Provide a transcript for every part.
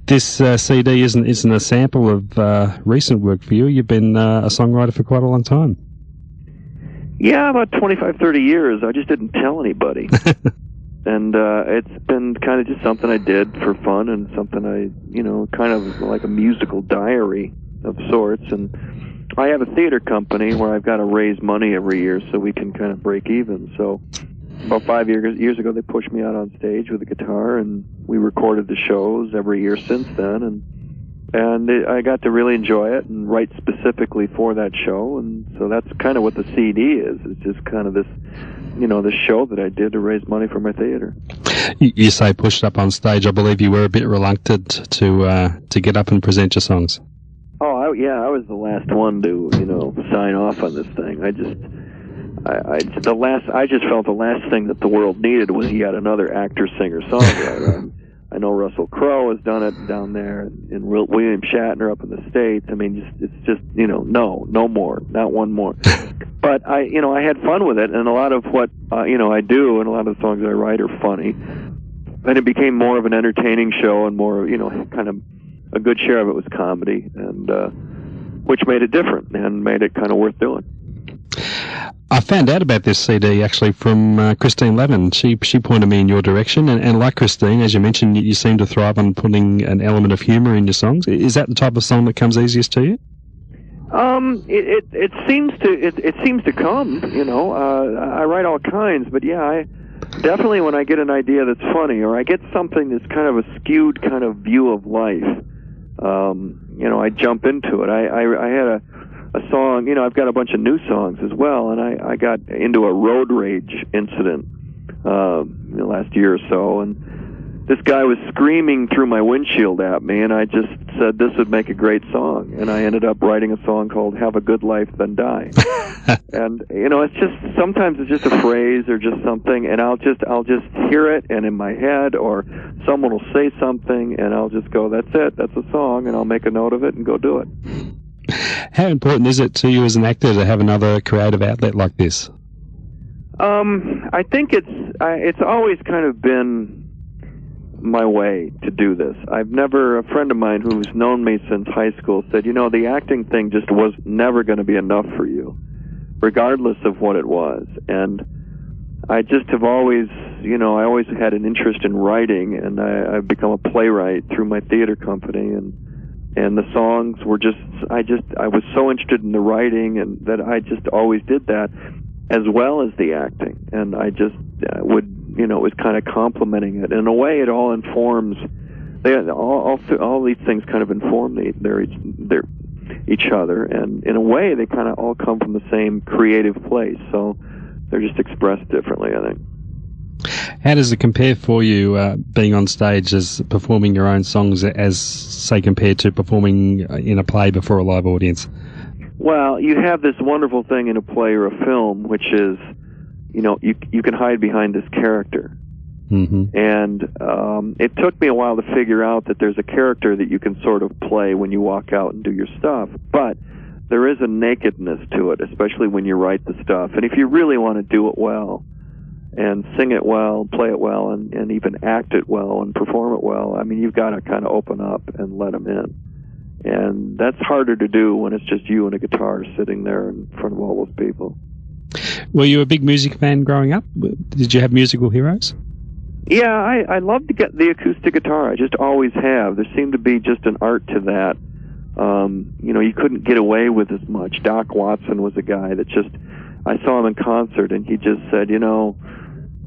This CD isn't a sample of recent work for you. You've been a songwriter for quite a long time. Yeah, about 25, 30 years. I just didn't tell anybody. And it's been kind of just something I did for fun, and something kind of like a musical diary of sorts. And I have a theater company where I've got to raise money every year so we can kind of break even. So about 5 years ago, they pushed me out on stage with a guitar, and we recorded the shows every year since then. And I got to really enjoy it and write specifically for that show. And so that's kind of what the CD is. It's just kind of this, this show that I did to raise money for my theater. You say pushed up on stage. I believe you were a bit reluctant to get up and present your songs. Oh, I was the last one to, sign off on this thing. I just felt the last thing that the world needed was yet another actor, singer, songwriter. I know Russell Crowe has done it down there, and William Shatner up in the States. I mean, it's just no more, not one more. But I had fun with it, and a lot of what I do, and a lot of the songs I write are funny, and it became more of an entertaining show, and more, kind of a good share of it was comedy, and which made it different and made it kind of worth doing. I found out about this CD actually from Christine Lavin. She pointed me in your direction, and like Christine, as you mentioned, you seem to thrive on putting an element of humour in your songs. Is that the type of song that comes easiest to you? It seems to come. I write all kinds, but yeah, I definitely, when I get an idea that's funny, or I get something that's kind of a skewed kind of view of life, I jump into it. I had a song, I've got a bunch of new songs as well, and I got into a road rage incident last year or so, and this guy was screaming through my windshield at me, and I just said this would make a great song, and I ended up writing a song called Have a Good Life, Then Die. And it's just, sometimes it's just a phrase or just something, and I'll just hear it, and in my head, or someone will say something, and I'll just go, that's it, that's a song, and I'll make a note of it and go do it. How important is it to you as an actor to have another creative outlet like this? I think it's always kind of been my way to do this. A friend of mine who's known me since high school said, the acting thing just was never going to be enough for you, regardless of what it was. And I just have always, I always had an interest in writing, and I've become a playwright through my theater company, and the songs were I was so interested in the writing, and that I just always did that, as well as the acting. And I just it was kind of complementing it. In a way, it all informs, all these things kind of inform each other, and in a way, they kind of all come from the same creative place, so they're just expressed differently, I think. How does it compare for you, being on stage as performing your own songs as, say, compared to performing in a play before a live audience? Well, you have this wonderful thing in a play or a film, which is, you can hide behind this character. Mm-hmm. And it took me a while to figure out that there's a character that you can sort of play when you walk out and do your stuff. But there is a nakedness to it, especially when you write the stuff. And if you really want to do it well, and sing it well, play it well, and even act it well and perform it well, I mean, you've got to kind of open up and let them in. And that's harder to do when it's just you and a guitar sitting there in front of all those people. Were you a big music fan growing up? Did you have musical heroes? Yeah, I loved to get the acoustic guitar. I just always have. There seemed to be just an art to that. You couldn't get away with as much. Doc Watson was a guy that I saw him in concert, and he just said,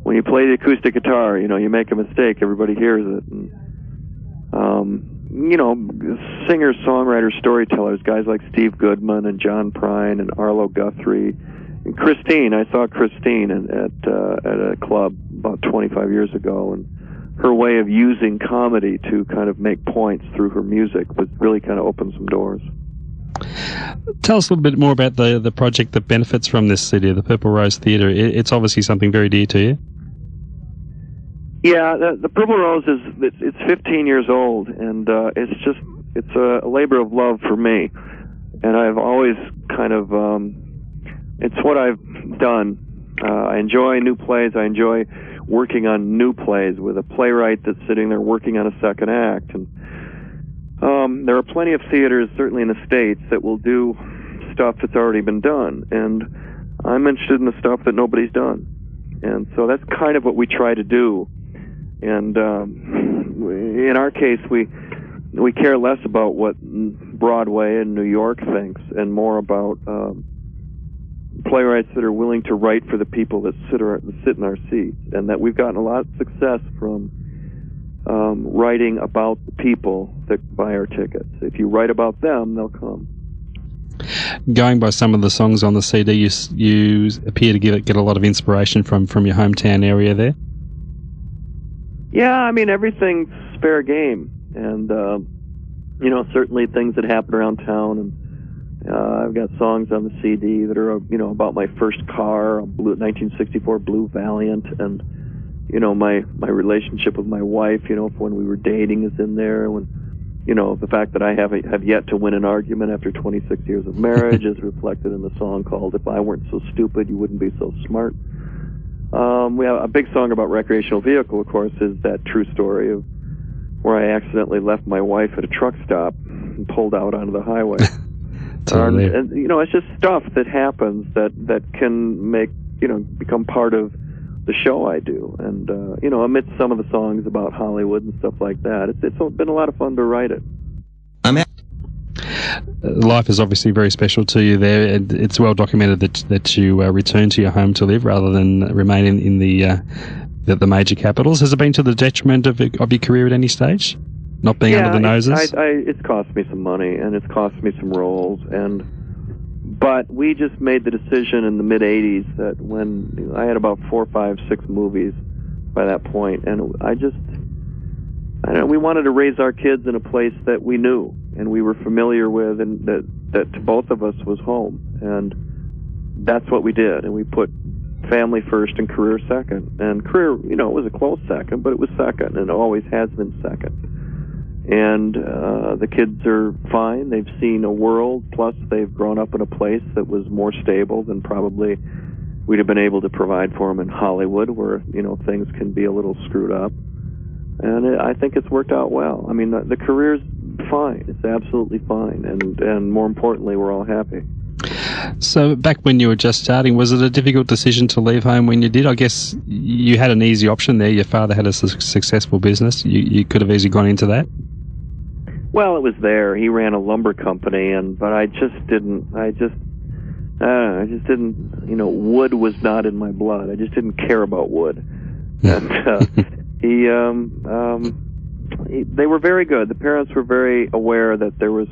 when you play the acoustic guitar, you make a mistake, everybody hears it. And, singers, songwriters, storytellers, guys like Steve Goodman and John Prine and Arlo Guthrie. And Christine, I saw Christine at a club about 25 years ago, and her way of using comedy to kind of make points through her music was really kind of opened some doors. Tell us a little bit more about the project that benefits from this CD, the Purple Rose Theatre. It's obviously something very dear to you. Yeah, the Purple Rose it's 15 years old, and it's a labor of love for me. And I've always kind of, it's what I've done. I enjoy new plays. I enjoy working on new plays with a playwright that's sitting there working on a second act. And There are plenty of theaters, certainly in the States, that will do stuff that's already been done, and I'm interested in the stuff that nobody's done. And so that's kind of what we try to do. And in our case, we care less about what Broadway and New York thinks, and more about playwrights that are willing to write for the people that sit in our seats, and that we've gotten a lot of success from writing about the people that buy our tickets. If you write about them, they'll come. Going by some of the songs on the CD, you appear to get a lot of inspiration from your hometown area there. Yeah, I mean, everything's fair game, and certainly things that happen around town. And I've got songs on the CD that are about my first car, a 1964 Blue Valiant, and my relationship with my wife, when we were dating, is in there. When the fact that I have yet to win an argument after 26 years of marriage is reflected in the song called "If I Weren't So Stupid, You Wouldn't Be So Smart." We have a big song about recreational vehicle, of course, is that true story of where I accidentally left my wife at a truck stop and pulled out onto the highway. Totally. And it's just stuff that happens that can become part of the show I do. And amidst some of the songs about Hollywood and stuff like that, it's been a lot of fun to write it. Life is obviously very special to you there. It's well documented that you return to your home to live rather than remain in the major capitals. Has it been to the detriment of your career at any stage? Not being under the noses? It's cost me some money, and it's cost me some roles, but we just made the decision in the mid-'80s that when I had about 4, 5, 6 movies by that point, and we wanted to raise our kids in a place that we knew and we were familiar with, and that to both of us was home. And that's what we did, and we put family first and career second. And career, it was a close second, but it was second, and it always has been second. And the kids are fine. They've seen a world, plus they've grown up in a place that was more stable than probably we'd have been able to provide for them in Hollywood, where things can be a little screwed up. And I think it's worked out well. I mean, the career's fine. It's absolutely fine, and more importantly, we're all happy. So back when you were just starting, was it a difficult decision to leave home when you did? I guess you had an easy option there. Your father had a successful business. You could have easily gone into that. Well, it was there. He ran a lumber company, but I just didn't. Wood was not in my blood. I just didn't care about wood. And they were very good. The parents were very aware that there was,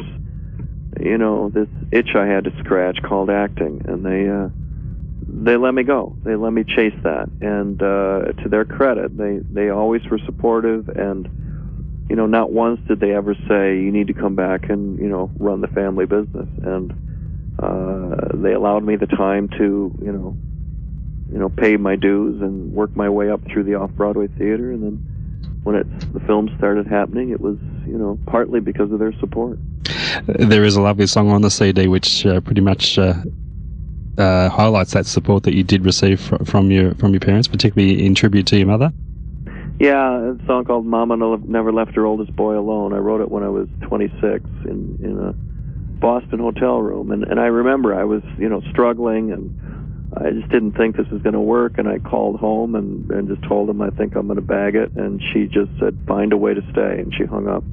this itch I had to scratch called acting, and they let me go. They let me chase that. And to their credit, they always were supportive, and not once did they ever say, you need to come back and, run the family business. And they allowed me the time to, pay my dues and work my way up through the off-Broadway theater. And then when the film started happening, it was, partly because of their support. There is a lovely song on the CD which pretty much highlights that support that you did receive from your parents, particularly in tribute to your mother. Yeah, a song called Mama Never Left Her Oldest Boy Alone. I wrote it when I was 26 in a Boston hotel room. And I remember I was, struggling, and I just didn't think this was going to work. And I called home and just told them I think I'm going to bag it. And she just said, find a way to stay. And she hung up.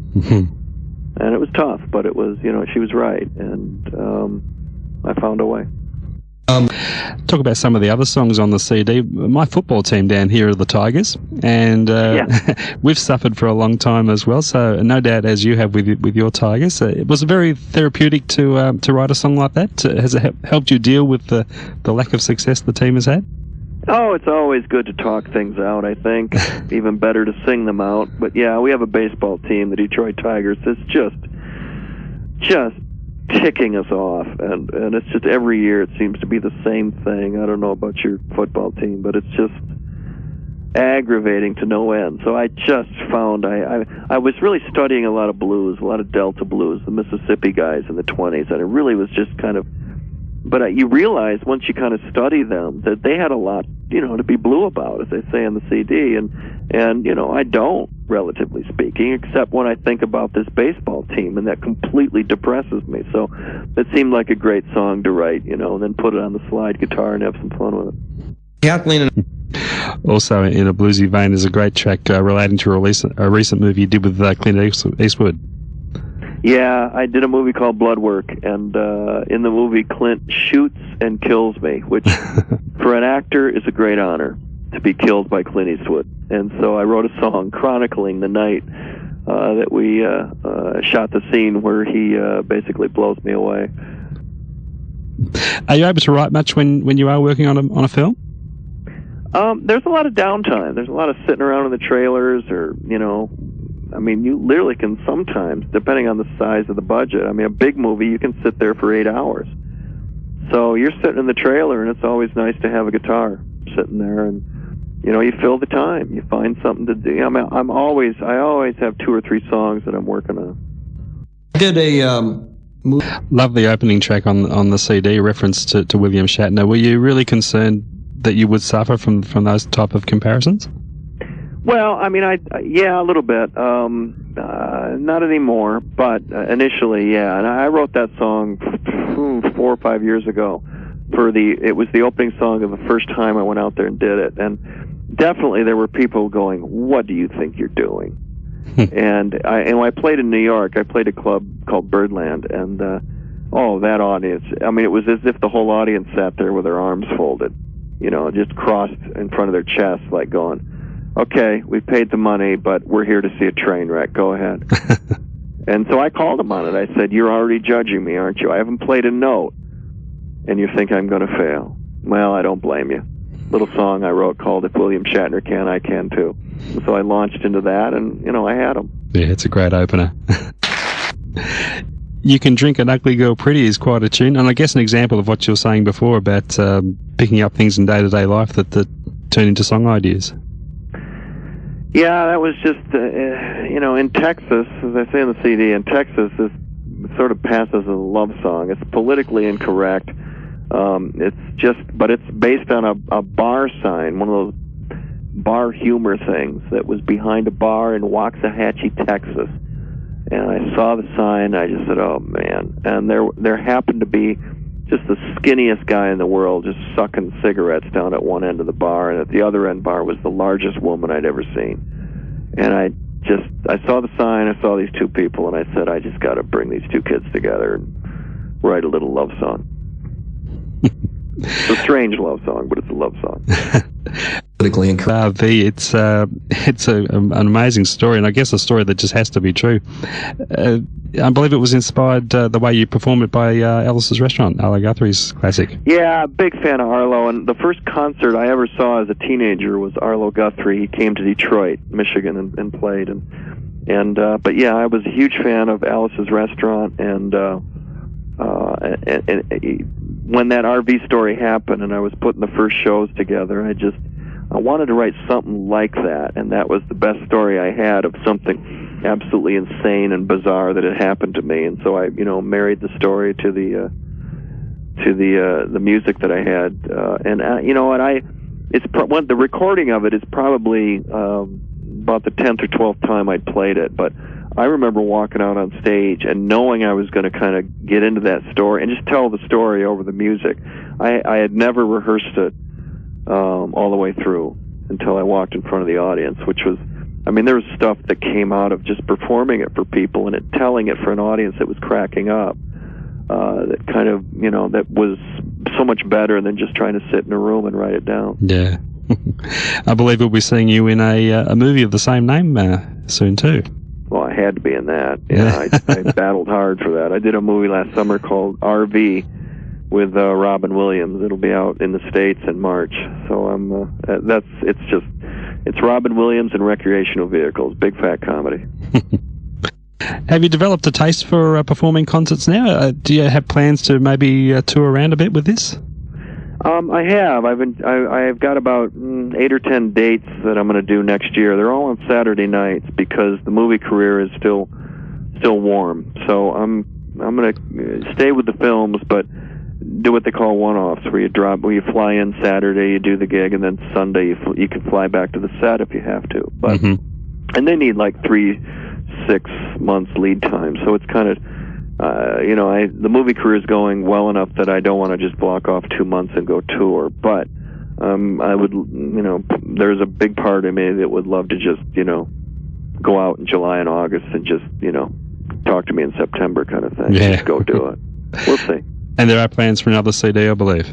And it was tough, but it was, she was right. And I found a way. Talk about some of the other songs on the CD. My football team down here are the Tigers, and we've suffered for a long time as well. So no doubt, as you have with your Tigers, it was very therapeutic to write a song like that. Has it helped you deal with the lack of success the team has had? Oh, it's always good to talk things out, I think. Even better to sing them out. But yeah, we have a baseball team, the Detroit Tigers, that's just ticking us off, and it's just every year it seems to be the same thing. I don't know about your football team, but it's just aggravating to no end. So I just found I was really studying a lot of blues, a lot of Delta blues, the Mississippi guys in the 20s, and it really was just kind of But you realize once you kind of study them that they had a lot, to be blue about, as they say on the CD, and I don't, relatively speaking, except when I think about this baseball team, and that completely depresses me. So it seemed like a great song to write, and then put it on the slide guitar and have some fun with it. Kathleen. Also, in a bluesy vein, is a great track relating to a recent movie you did with Clint Eastwood. Yeah, I did a movie called Bloodwork, and in the movie, Clint shoots and kills me, which for an actor is a great honor to be killed by Clint Eastwood. And so I wrote a song chronicling the night that we shot the scene where he basically blows me away. Are you able to write much when you are working on a film? There's a lot of downtime. There's a lot of sitting around in the trailers, or you literally can sometimes, depending on the size of the budget. A big movie, you can sit there for 8 hours. So you're sitting in the trailer, and it's always nice to have a guitar sitting there, and you fill the time. You find something to do. I always have 2 or 3 songs that I'm working on. Did a love the opening track on the CD, reference to William Shatner. Were you really concerned that you would suffer from those type of comparisons? Well, yeah, a little bit. Not anymore, but initially, yeah. And I wrote that song 4 or 5 years ago. It was the opening song of the first time I went out there and did it. And definitely there were people going, "What do you think you're doing?" And when I played in New York, I played a club called Birdland, and that audience. It was as if the whole audience sat there with their arms folded, just crossed in front of their chest, like going, "Okay, we paid the money, but we're here to see a train wreck. Go ahead." And so I called him on it. I said, "You're already judging me, aren't you? I haven't played a note, and you think I'm going to fail. Well, I don't blame you." Little song I wrote called "If William Shatner Can, I Can Too." And so I launched into that, and, I had him. Yeah, it's a great opener. You Can Drink an Ugly Girl Pretty is quite a tune, and I guess an example of what you were saying before about picking up things in day-to-day life that turn into song ideas. Yeah, that was just, in Texas, as I say in the CD, in Texas, this sort of passes as a love song. It's politically incorrect. But it's based on a bar sign, one of those bar humor things that was behind a bar in Waxahachie, Texas. And I saw the sign, I just said, "Oh, man." And there happened to be just the skinniest guy in the world just sucking cigarettes down at one end of the bar, and at the other end bar was the largest woman I'd ever seen. And I saw the sign, I saw these 2 people, and I said, I just got to bring these 2 kids together and write a little love song. It's a strange love song, but it's a love song. Politically incorrect. It's an amazing story, and I guess a story that just has to be true. I believe it was inspired the way you performed it by Alice's Restaurant, Arlo Guthrie's classic. Yeah, big fan of Arlo, and the first concert I ever saw as a teenager was Arlo Guthrie. He came to Detroit, Michigan, and played. But yeah, I was a huge fan of Alice's Restaurant, and when that RV story happened and I was putting the first shows together, I wanted to write something like that, and that was the best story I had of something absolutely insane and bizarre that had happened to me. And so I, married the story to the music that I had, the recording of it is probably about the 10th or 12th time I'd played it, but I remember walking out on stage and knowing I was going to kind of get into that story and just tell the story over the music. I had never rehearsed it all the way through until I walked in front of the audience, which was, there was stuff that came out of just performing it for people and telling it for an audience that was cracking up, that kind of, that was so much better than just trying to sit in a room and write it down. Yeah. I believe we'll be seeing you in a movie of the same name soon too. Well, I had to be in that. Yeah, I battled hard for that. I did a movie last summer called RV with Robin Williams. It'll be out in the States in March. So it's Robin Williams and recreational vehicles, big fat comedy. Have you developed a taste for performing concerts now? Do you have plans to maybe tour around a bit with this? I have. I've got about 8 or 10 dates that I'm going to do next year. They're all on Saturday nights because the movie career is still warm. So I'm going to stay with the films, but do what they call one-offs, where you fly in Saturday, you do the gig, and then Sunday you can fly back to the set if you have to. But and they need like 3-6 months lead time, so it's kind of the movie career is going well enough that I don't want to just block off 2 months and go tour. But I would, there's a big part of me that would love to just, go out in July and August and just, talk to me in September kind of thing. Yeah. Just go do it. We'll see. And there are plans for another CD, I believe.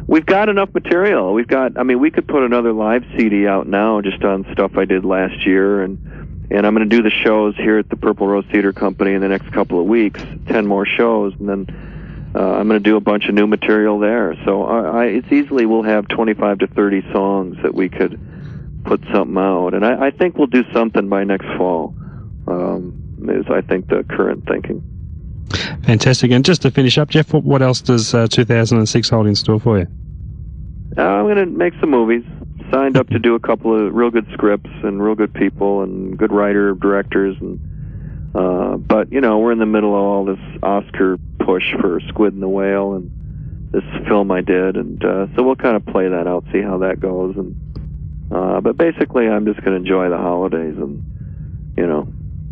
We've got enough material. We could put another live CD out now just on stuff I did last year, and I'm going to do the shows here at the Purple Rose Theater Company in the next couple of weeks, 10 more shows, and then I'm going to do a bunch of new material there. So it's easily we'll have 25 to 30 songs that we could put something out, and I think we'll do something by next fall. Is I think the current thinking. Fantastic. And just to finish up, Jeff, what else does 2006 hold in store for you? I'm going to make some movies. Signed up to do a couple of real good scripts and real good people and good directors. And but, we're in the middle of all this Oscar push for Squid and the Whale and this film I did. And so we'll kind of play that out, see how that goes. And but basically, I'm just going to enjoy the holidays and,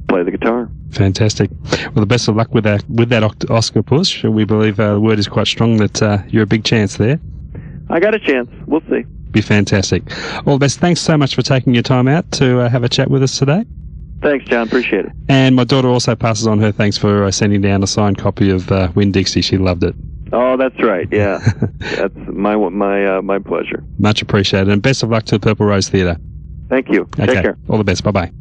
play the guitar. Fantastic. Well, the best of luck with that Oscar push. We believe the word is quite strong that you're a big chance there. I got a chance. We'll see. Be fantastic. All the best. Thanks so much for taking your time out to have a chat with us today. Thanks, John. Appreciate it. And my daughter also passes on her thanks for sending down a signed copy of Winn-Dixie. She loved it. Oh, that's right. Yeah. That's my pleasure. Much appreciated. And best of luck to the Purple Rose Theatre. Thank you. Okay. Take care. All the best. Bye-bye.